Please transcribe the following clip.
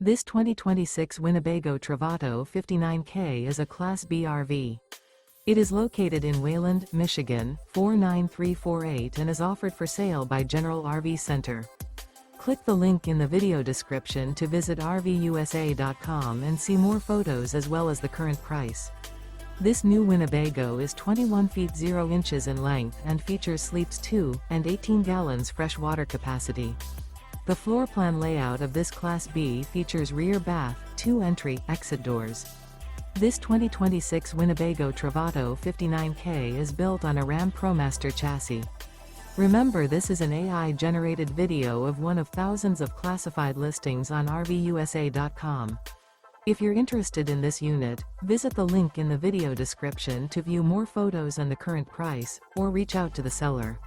This 2026 Winnebago Travato 59K is a Class B RV. It is located in Wayland, Michigan, 49348 and is offered for sale by General RV Center. Click the link in the video description to visit RVUSA.com and see more photos as well as the current price. This new Winnebago is 21 feet 0 inches in length and features sleeps 2 and 18 gallons fresh water capacity. The floor plan layout of this Class B features rear bath, 2 entry, exit doors. This 2026 Winnebago Travato 59K is built on a Ram ProMaster chassis. Remember, this is an AI-generated video of one of thousands of classified listings on RVUSA.com. If you're interested in this unit, visit the link in the video description to view more photos and the current price, or reach out to the seller.